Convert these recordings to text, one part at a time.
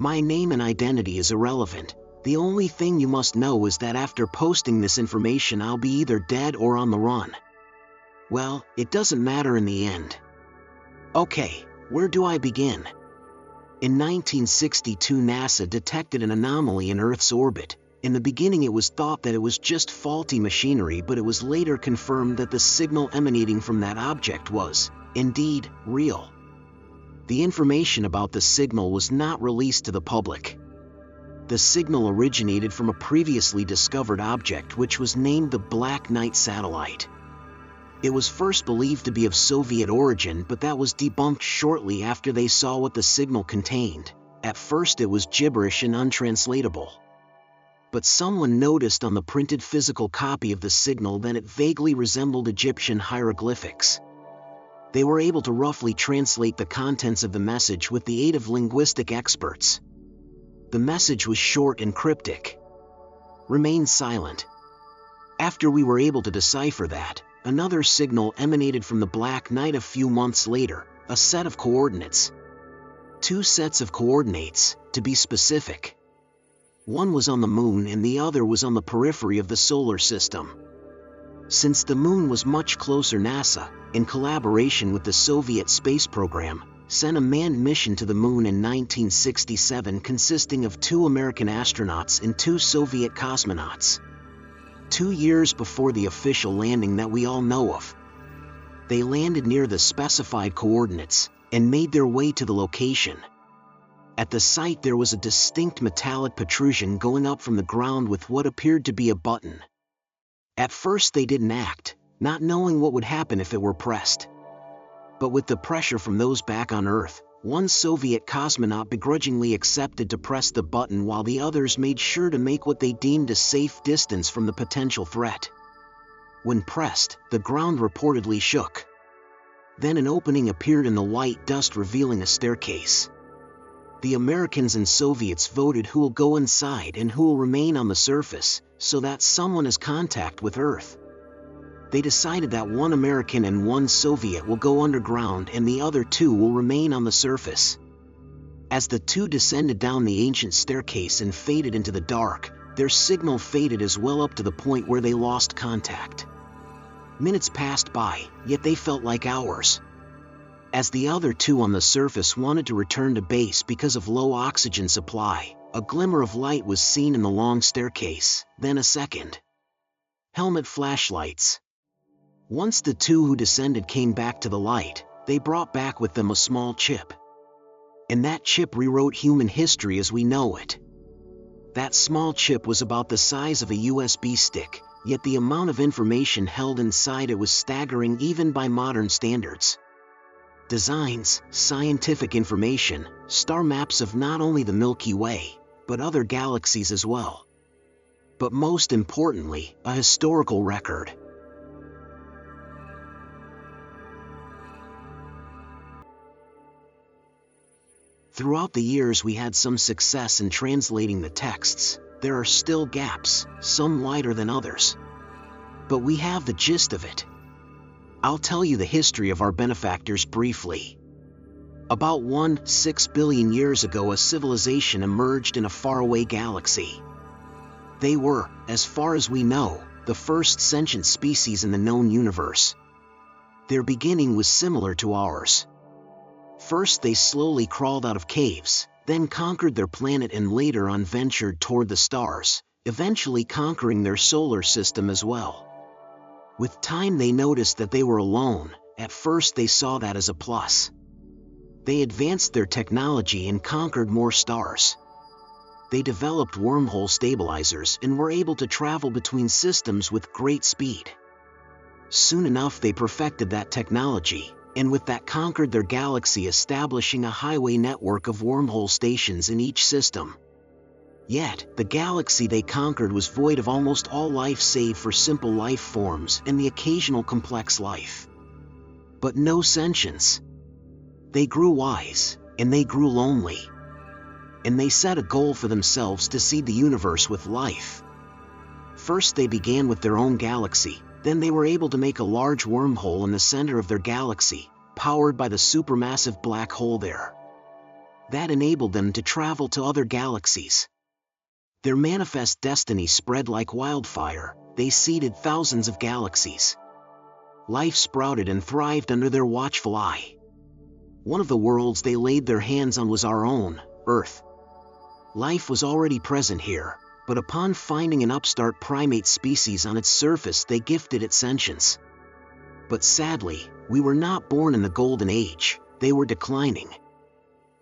My name and identity is irrelevant. The only thing you must know is that after posting this information I'll be either dead or on the run. Well, it doesn't matter in the end. Okay, where do I begin? In 1962 NASA detected an anomaly in Earth's orbit. In the beginning it was thought that it was just faulty machinery, but it was later confirmed that the signal emanating from that object was, indeed, real. The information about the signal was not released to the public. The signal originated from a previously discovered object which was named the Black Knight satellite. It was first believed to be of Soviet origin, but that was debunked shortly after they saw what the signal contained. At first it was gibberish and untranslatable. But someone noticed on the printed physical copy of the signal that it vaguely resembled Egyptian hieroglyphics. They were able to roughly translate the contents of the message with the aid of linguistic experts. The message was short and cryptic. Remain silent. After we were able to decipher that, another signal emanated from the Black Knight a few months later, a set of coordinates. 2 sets of coordinates, to be specific. One was on the moon and the other was on the periphery of the solar system. Since the moon was much closer, NASA, in collaboration with the Soviet space program, sent a manned mission to the moon in 1967 consisting of 2 American astronauts and 2 Soviet cosmonauts. 2 years before the official landing that we all know of. They landed near the specified coordinates and made their way to the location. At the site there was a distinct metallic protrusion going up from the ground with what appeared to be a button. At first they didn't act, not knowing what would happen if it were pressed. But with the pressure from those back on Earth, one Soviet cosmonaut begrudgingly accepted to press the button while the others made sure to make what they deemed a safe distance from the potential threat. When pressed, the ground reportedly shook. Then an opening appeared in the white dust, revealing a staircase. The Americans and Soviets voted who will go inside and who will remain on the surface, so that someone has contact with Earth. They decided that 1 American and 1 Soviet will go underground and the other 2 will remain on the surface. As the 2 descended down the ancient staircase and faded into the dark, their signal faded as well up to the point where they lost contact. Minutes passed by, yet they felt like hours. As the other 2 on the surface wanted to return to base because of low oxygen supply, a glimmer of light was seen in the long staircase, then a second. Helmet flashlights. Once the 2 who descended came back to the light, they brought back with them a small chip. And that chip rewrote human history as we know it. That small chip was about the size of a USB stick, yet the amount of information held inside it was staggering even by modern standards. Designs, scientific information, star maps of not only the Milky Way, but other galaxies as well. But most importantly, a historical record. Throughout the years we had some success in translating the texts. There are still gaps, some wider than others. But we have the gist of it. I'll tell you the history of our benefactors briefly. About 1.6 billion years ago a civilization emerged in a faraway galaxy. They were, as far as we know, the first sentient species in the known universe. Their beginning was similar to ours. First they slowly crawled out of caves, then conquered their planet and later on ventured toward the stars, eventually conquering their solar system as well. With time they noticed that they were alone. At first they saw that as a plus. They advanced their technology and conquered more stars. They developed wormhole stabilizers and were able to travel between systems with great speed. Soon enough they perfected that technology, and with that conquered their galaxy, establishing a highway network of wormhole stations in each system. Yet, the galaxy they conquered was void of almost all life save for simple life forms and the occasional complex life. But no sentience. They grew wise, and they grew lonely. And they set a goal for themselves to seed the universe with life. First they began with their own galaxy, then they were able to make a large wormhole in the center of their galaxy, powered by the supermassive black hole there. That enabled them to travel to other galaxies. Their manifest destiny spread like wildfire. They seeded thousands of galaxies. Life sprouted and thrived under their watchful eye. One of the worlds they laid their hands on was our own, Earth. Life was already present here, but upon finding an upstart primate species on its surface, they gifted it sentience. But sadly, we were not born in the Golden Age. They were declining.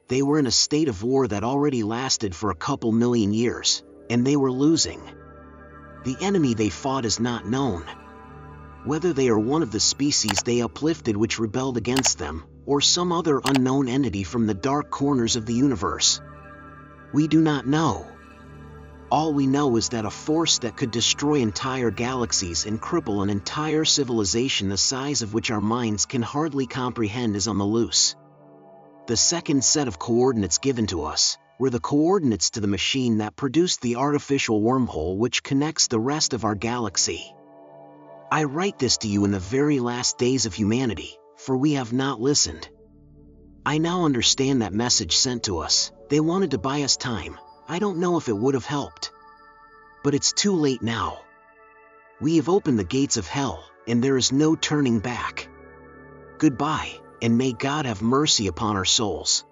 They were in a state of war that already lasted for a couple million years, and they were losing. The enemy they fought is not known. Whether they are one of the species they uplifted which rebelled against them, or some other unknown entity from the dark corners of the universe, we do not know. All we know is that a force that could destroy entire galaxies and cripple an entire civilization the size of which our minds can hardly comprehend is on the loose. The second set of coordinates given to us were the coordinates to the machine that produced the artificial wormhole which connects the rest of our galaxy. I write this to you in the very last days of humanity, for we have not listened. I now understand that message sent to us. They wanted to buy us time. I don't know if it would have helped. But it's too late now. We have opened the gates of hell, and there is no turning back. Goodbye, and may God have mercy upon our souls.